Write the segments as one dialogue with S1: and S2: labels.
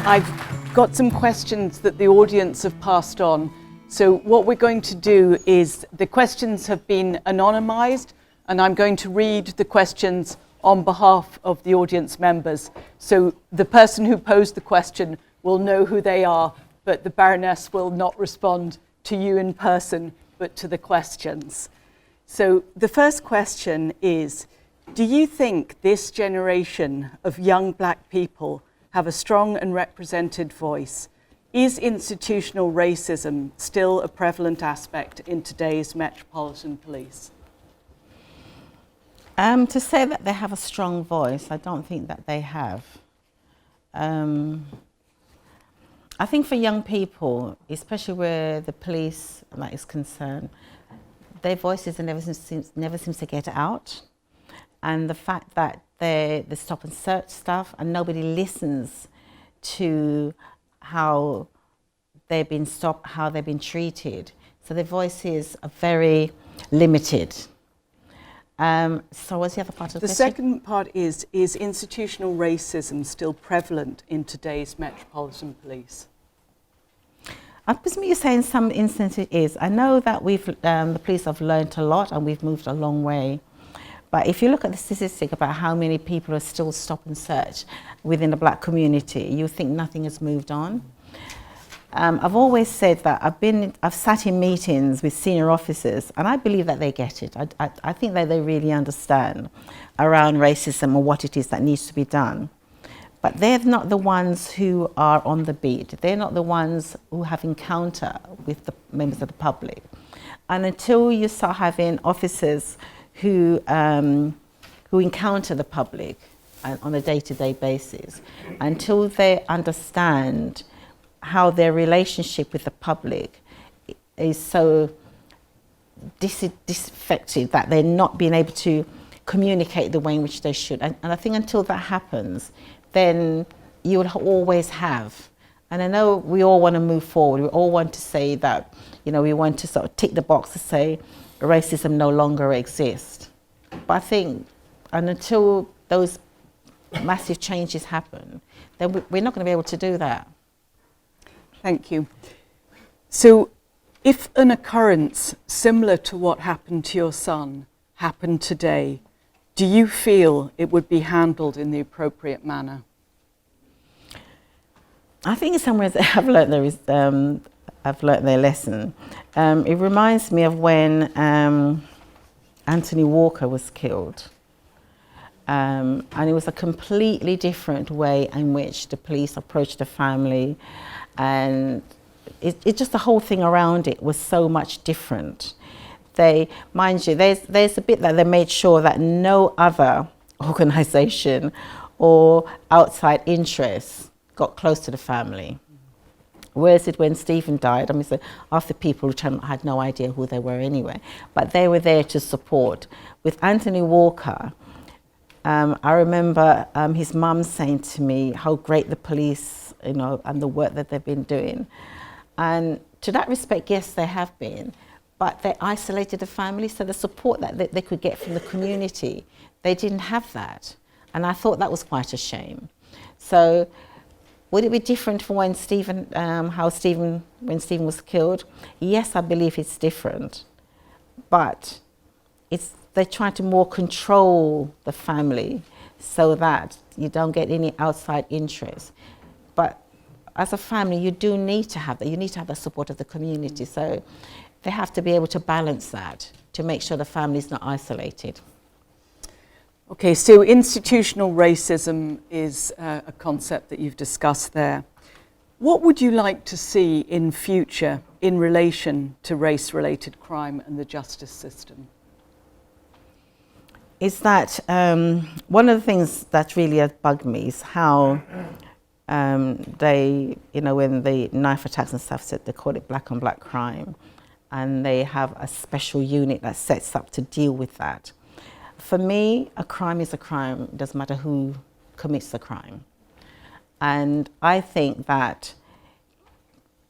S1: I've got some questions that the audience have passed on. So what we're going to do is the questions have been anonymized, and I'm going to read the questions on behalf of the audience members. So the person who posed the question will know who they are, but the Baroness will not respond to you in person, but to the questions. So the first question is, do you think this generation of young black people have a strong and represented voice? Is institutional racism still a prevalent aspect in today's Metropolitan Police?
S2: To say that they have a strong voice, I don't think that they have. I think for young people, especially where the police is concerned, their voices never seems to get out. And the fact that they stop and search stuff and nobody listens to how they've been stopped, how they've been treated. So their voices are very limited. So what's the other part of the question?
S1: The second part is institutional racism still prevalent in today's Metropolitan Police?
S2: I presume you're saying some instances it is. I know that the police have learned a lot and we've moved a long way. But if you look at the statistic about how many people are still stop and search within the black community, you think nothing has moved on. I've always said that I've sat in meetings with senior officers and I believe that they get it. I think that they really understand around racism or what it is that needs to be done. But they're not the ones who are on the beat. They're not the ones who have encounter with the members of the public. And until you start having officers who encounter the public on a day-to-day basis, until they understand how their relationship with the public is so disaffected that they're not being able to communicate the way in which they should. And I think until that happens, then you will always have. And I know we all want to move forward. We all want to say that, we want to sort of tick the box to say racism no longer exists. But I think, and until those massive changes happen, then we're not going to be able to do that.
S1: Thank you. So if an occurrence similar to what happened to your son happened today, do you feel it would be handled in the appropriate manner? I
S2: think in some ways I've learned their lesson. It reminds me of when Anthony Walker was killed. And it was a completely different way in which the police approached the family. And it just the whole thing around it was so much different. Mind you, there's a bit that they made sure that no other organisation or outside interests got close to the family. Whereas when Stephen died, so after people which had no idea who they were anyway, but they were there to support. With Anthony Walker, I remember his mum saying to me how great the police, and the work that they've been doing. And to that respect, yes, they have been, but they isolated the family, so the support that they could get from the community, they didn't have that. And I thought that was quite a shame. So would it be different for when Stephen was killed? Yes, I believe it's different, but they're trying to more control the family so that you don't get any outside interest. But as a family, you do need to have that. You need to have the support of the community. So they have to be able to balance that to make sure the family is not isolated.
S1: Okay, so institutional racism is a concept that you've discussed there. What would you like to see in future in relation to race-related crime and the justice system?
S2: Is that one of the things that really has bugged me is how they, when the knife attacks and stuff, said they call it black on black crime, and they have a special unit that sets up to deal with that. For me, a crime is a crime. It doesn't matter who commits the crime. And I think that,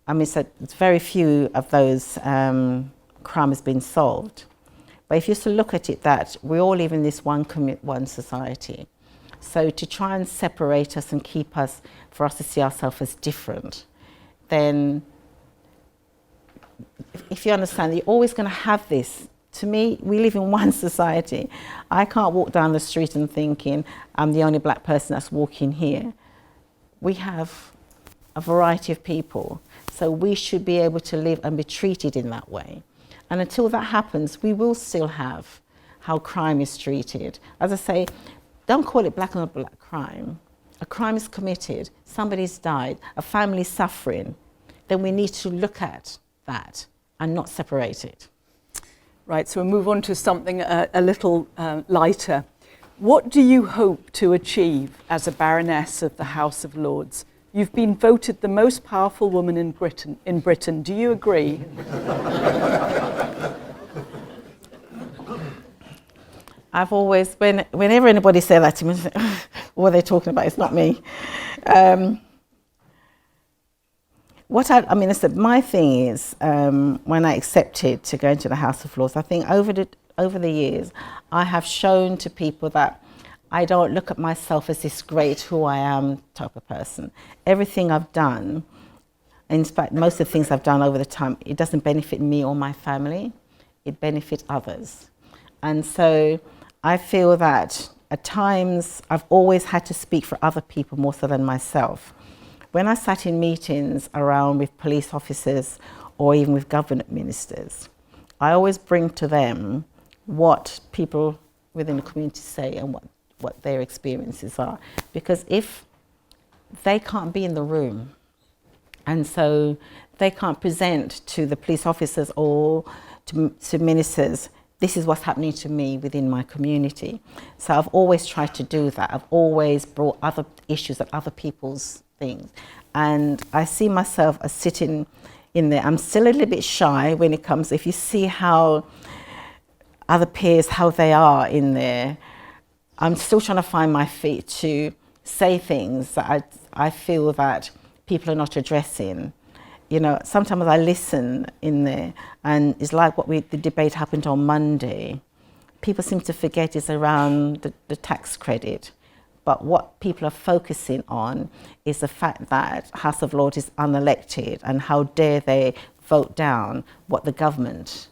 S2: so it's very few of those crimes been solved. But if you look at it that we all live in this one society, So to try and separate us and keep us, for us to see ourselves as different, then if you understand, you're always going to have this. To me, we live in one society. I can't walk down the street and thinking I'm the only black person that's walking here. We have a variety of people, so we should be able to live and be treated in that way. And until that happens, we will still have how crime is treated. As I say, don't call it black on black crime. A crime is committed, somebody's died, a family's suffering, then we need to look at that and not separate it.
S1: Right, so we'll move on to something a little lighter. What do you hope to achieve as a Baroness of the House of Lords? You've been voted the most powerful woman in Britain. Do you agree?
S2: I've always, whenever anybody says that to me, what are they talking about? It's not me. My thing is, when I accepted to go into the House of Lords, I think over the years, I have shown to people that I don't look at myself as this great who I am type of person. Everything I've done, in fact, most of the things I've done over the time, it doesn't benefit me or my family, it benefits others. And so I feel that at times I've always had to speak for other people more so than myself. When I sat in meetings around with police officers or even with government ministers, I always bring to them what people within the community say and what their experiences are. Because if they can't be in the room, and so they can't present to the police officers or to ministers, this is what's happening to me within my community. So I've always tried to do that. I've always brought other issues and other people's things. And I see myself as sitting in there. I'm still a little bit shy when it comes, if you see how other peers, how they are in there, I'm still trying to find my feet to say things that I feel that people are not addressing. You know, sometimes I listen in there and it's like the debate happened on Monday. People seem to forget is around the tax credit. But what people are focusing on is the fact that House of Lords is unelected and how dare they vote down what the government,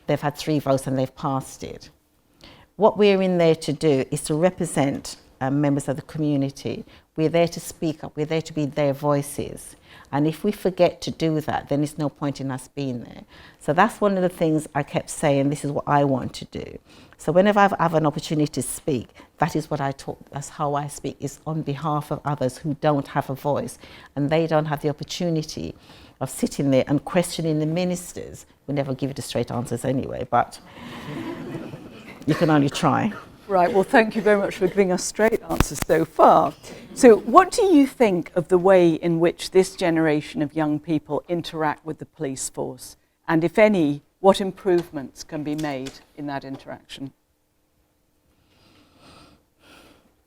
S2: they've had 3 votes and they've passed it. What we're in there to do is to represent members of the community. We're there to speak up, we're there to be their voices. And if we forget to do that, then there's no point in us being there. So that's one of the things I kept saying, this is what I want to do. So whenever I have an opportunity to speak, that is what I talk, that's how I speak, is on behalf of others who don't have a voice. And they don't have the opportunity of sitting there and questioning the ministers. We never give you the straight answers anyway, but you can only try.
S1: Right, well, thank you very much for giving us straight answers so far. So what do you think of the way in which this generation of young people interact with the police force? And if any, what improvements can be made in that interaction?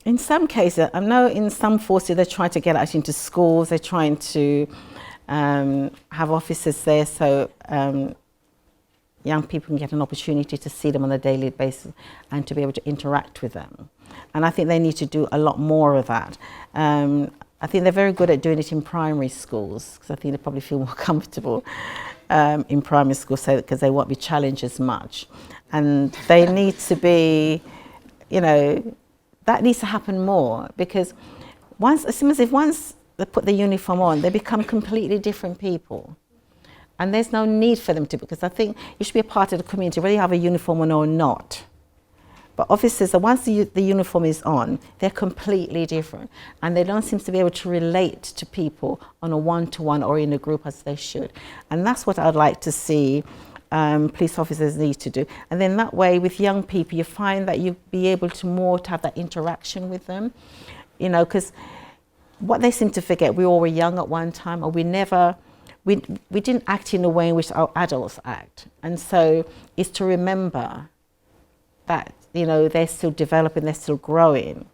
S2: In some cases, I know in some forces they're trying to get out into schools, they're trying to have officers there so young people can get an opportunity to see them on a daily basis and to be able to interact with them. And I think they need to do a lot more of that. I think they're very good at doing it in primary schools, because I think they probably feel more comfortable in primary school, so because they won't be challenged as much. And they need to be, you know, that needs to happen more, because once they put the uniform on, they become completely different people. And there's no need for them to, because I think you should be a part of the community, whether you have a uniform or not. But officers, once the uniform is on, they're completely different. And they don't seem to be able to relate to people on a one-to-one or in a group as they should. And that's what I'd like to see police officers need to do. And then that way, with young people, you find that you'll be able to have that interaction with them. You know, because what they seem to forget, we all were young at one time, or we didn't act in the way in which our adults act. And so it's to remember that, you know, they're still developing, they're still growing.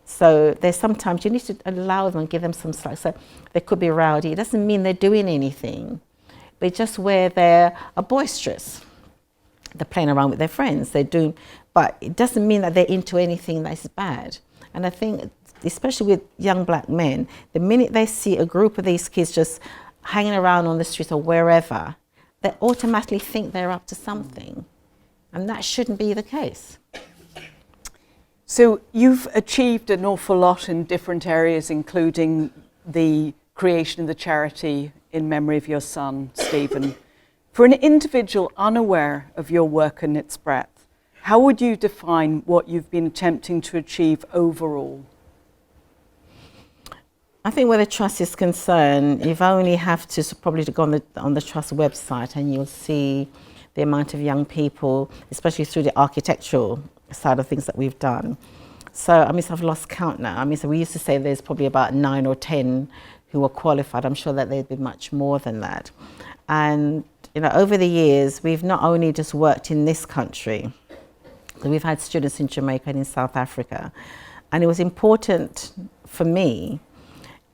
S2: So there's sometimes you need to allow them and give them some slack. So they could be rowdy. It doesn't mean they're doing anything, but just where they're boisterous. They're playing around with their friends, but it doesn't mean that they're into anything that's bad. And I think, especially with young black men, the minute they see a group of these kids just hanging around on the streets or wherever, they automatically think they're up to something. And that shouldn't be the case.
S1: So you've achieved an awful lot in different areas, including the creation of the charity in memory of your son, Stephen. For an individual unaware of your work and its breadth, how would you define what you've been attempting to achieve overall?
S2: I think where the trust is concerned, you've only have to probably go on the trust website, and you'll see the amount of young people, especially through the architectural side of things that we've done. So, I mean, so I've lost count now. I mean, so we used to say there's probably about 9 or 10 who are qualified. I'm sure that there'd be much more than that. And, you know, over the years, we've not only just worked in this country, but we've had students in Jamaica and in South Africa. And it was important for me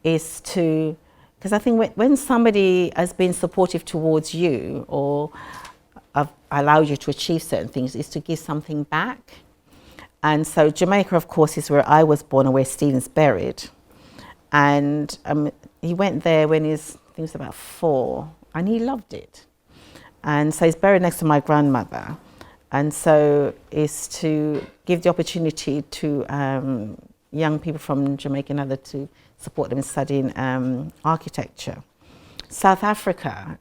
S2: is to, because I think when somebody has been supportive towards you or allowed you to achieve certain things, is to give something back. And so Jamaica, of course, is where I was born and where Stephen's buried. And he went there when he was about 4, and he loved it. And so he's buried next to my grandmother. And so it's to give the opportunity to young people from Jamaica and others to support them in studying architecture. South Africa,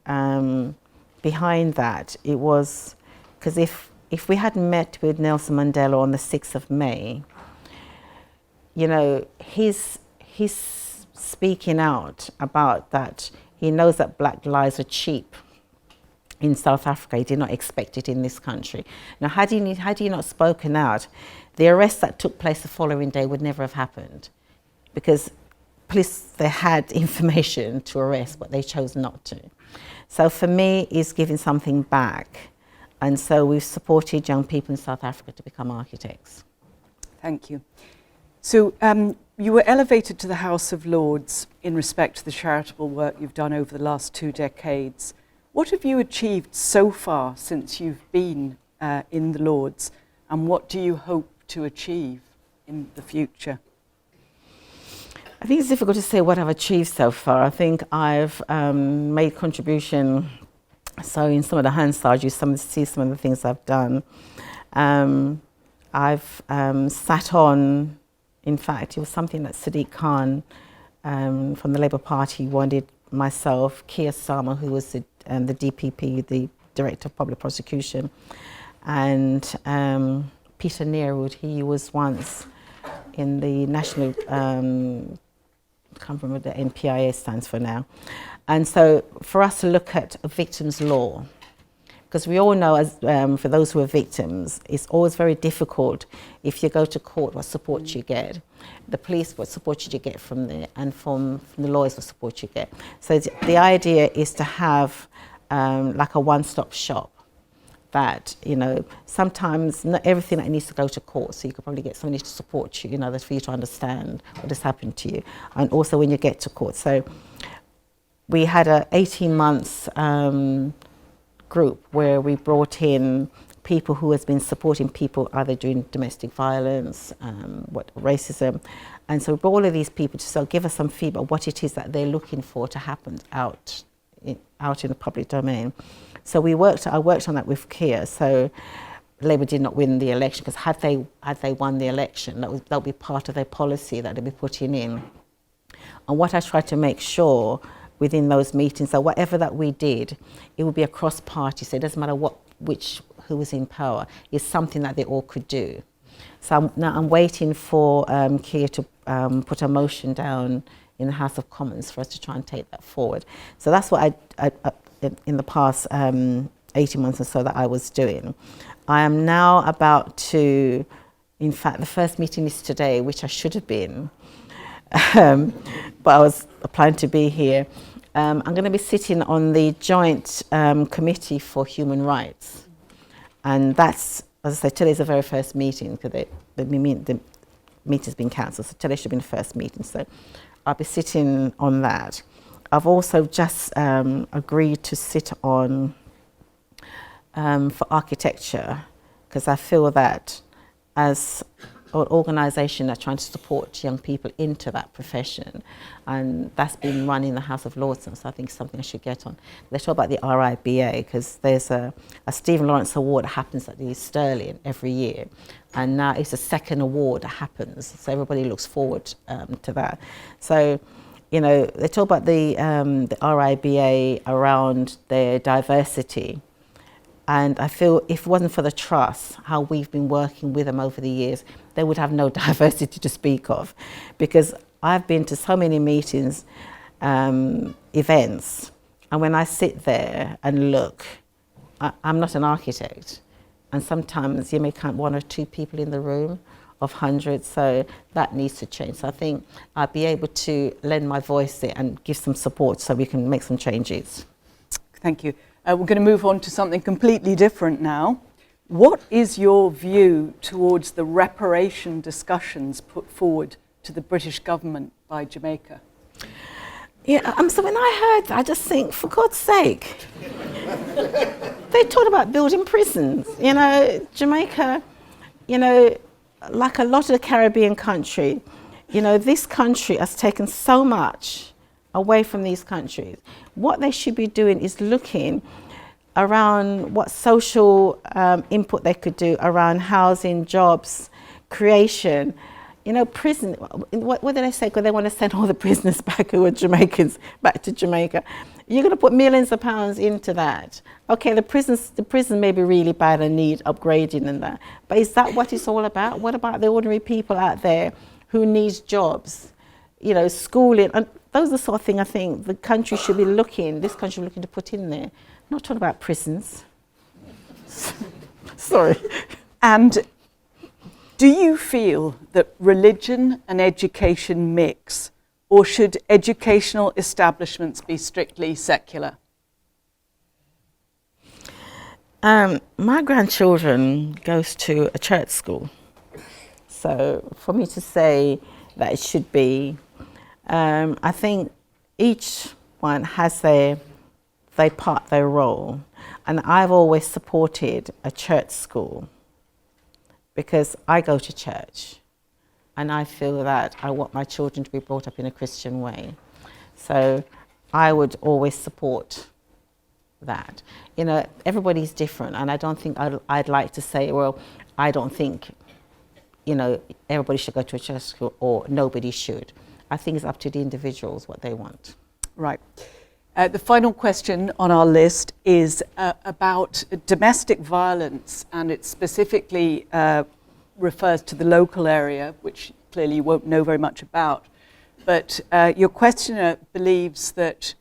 S2: behind that, it was because if we had met with Nelson Mandela on the 6th of May, you know, he's speaking out about that. He knows that black lives are cheap in South Africa. He did not expect it in this country. Now, had he not spoken out, the arrest that took place the following day would never have happened, because police, they had information to arrest, but they chose not to. So for me, it's giving something back. And so we've supported young people in South Africa to become architects.
S1: Thank you. So you were elevated to the House of Lords in respect to the charitable work you've done over the last 2 decades. What have you achieved so far since you've been in the Lords, and what do you hope to achieve in the future?
S2: I think it's difficult to say what I've achieved so far. I think I've made contribution. So in some of the Hansard, you see some of the things I've done. I've sat on, in fact, it was something that Sadiq Khan from the Labour Party wanted myself, Keir Starmer, who was the DPP, the Director of Public Prosecution, and Peter Nearwood. He was once in the National, I can't remember what the NPIA stands for now. And so for us to look at a victim's law, because we all know, as for those who are victims, it's always very difficult if you go to court what support you get, the police what support you get from there, and from the lawyers what support you get. So the idea is to have like a one-stop shop that, you know, sometimes not everything that needs to go to court, so you could probably get somebody to support you, you know, that's for you to understand what has happened to you, and also when you get to court. So we had a 18 months group where we brought in people who has been supporting people either doing domestic violence, racism, and so we brought all of these people to sort of give us some feedback what it is that they're looking for to happen out in the public domain. So I worked on that with Keir. So Labour did not win the election, because had they won the election, that would be part of their policy that they'd be putting in. And what I tried to make sure within those meetings, that whatever that we did, it would be a cross-party, so it doesn't matter who was in power, it's something that they all could do. So I'm waiting for Keir to put a motion down in the House of Commons for us to try and take that forward. So that's what I in the past 18 months or so that I was doing. I am now about to, in fact, the first meeting is today, which I should have been, but I was planning to be here. I'm going to be sitting on the Joint Committee for Human Rights. And that's, as I said, today's the very first meeting, because the meeting's been cancelled, so today should be the first meeting. So I'll be sitting on that. I've also just agreed to sit on for architecture, because I feel that as organisation that's trying to support young people into that profession, and that's been run in the House of Lords, so I think it's something I should get on. They talk about the RIBA because there's a Stephen Lawrence Award that happens at the Sterling every year, and now it's the second award that happens, so everybody looks forward to that. So, you know, they talk about the RIBA around their diversity. And I feel if it wasn't for the trust, how we've been working with them over the years, they would have no diversity to speak of. Because I've been to so many meetings, events, and when I sit there and look, I'm not an architect. And sometimes you may count one or two people in the room of hundreds, so that needs to change. So I think I'll be able to lend my voice there and give some support so we can make some changes.
S1: Thank you. We're going to move on to something completely different now. What is your view towards the reparation discussions put forward to the British government by Jamaica?
S2: Yeah, so when I heard that, I just think, for God's sake, they talked about building prisons. You know, Jamaica, you know, like a lot of the Caribbean country, you know, this country has taken so much away from these countries. What they should be doing is looking around what social input they could do around housing, jobs, creation. You know, prison, what did they say? Because they want to send all the prisoners back who are Jamaicans back to Jamaica. You're going to put millions of pounds into that. Okay, the prison may be really bad and need upgrading and that. But is that what it's all about? What about the ordinary people out there who need jobs? You know, schooling, and those are the sort of thing I think the country should be looking, this country looking to put in there. Not talking about prisons. Sorry.
S1: And do you feel that religion and education mix, or should educational establishments be strictly secular?
S2: My grandchildren goes to a church school. So for me to say that it should be, I think each one has their role. And I've always supported a church school because I go to church and I feel that I want my children to be brought up in a Christian way. So I would always support that. You know, everybody's different, and I don't think I'd like to say, well, I don't think, you know, everybody should go to a church school or nobody should. I think it's up to the individuals what they want.
S1: Right. The final question on our list is about domestic violence, and it specifically refers to the local area, which clearly you won't know very much about. But your questioner believes that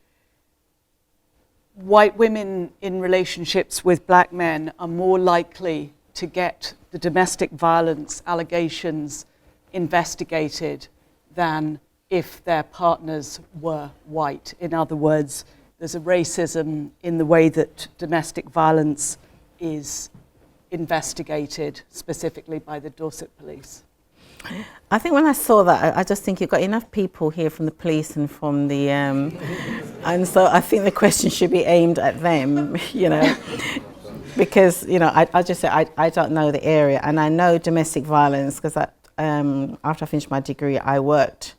S1: white women in relationships with black men are more likely to get the domestic violence allegations investigated than if their partners were white. In other words, there's a racism in the way that domestic violence is investigated, specifically by the Dorset police.
S2: I think when I saw that, I just think you've got enough people here from the police and from the, and so I think the question should be aimed at them, you know, because, you know, I just say I don't know the area, and I know domestic violence because after I finished my degree, I worked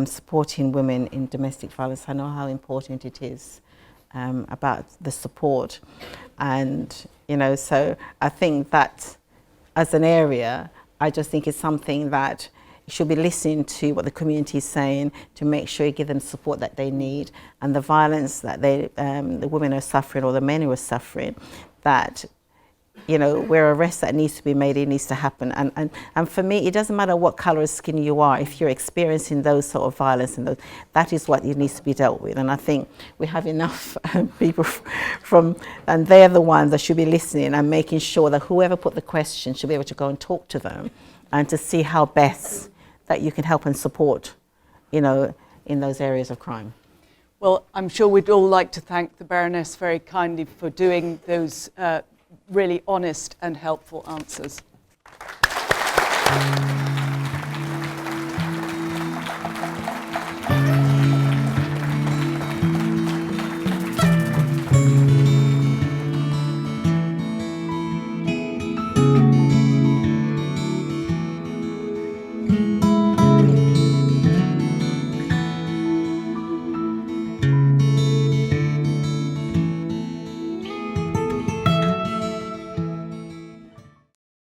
S2: supporting women in domestic violence. I know how important it is about the support, and, you know, so I think that as an area, I just think it's something that you should be listening to what the community is saying to make sure you give them support that they need, and the violence that the women are suffering or the men who are suffering, that, you know, where arrest that needs to be made, it needs to happen. And for me, it doesn't matter what colour of skin you are, if you're experiencing those sort of violence, and that is what needs to be dealt with. And I think we have enough people and they're the ones that should be listening and making sure that whoever put the question should be able to go and talk to them and to see how best that you can help and support, you know, in those areas of crime.
S1: Well, I'm sure we'd all like to thank the Baroness very kindly for doing those really honest and helpful answers.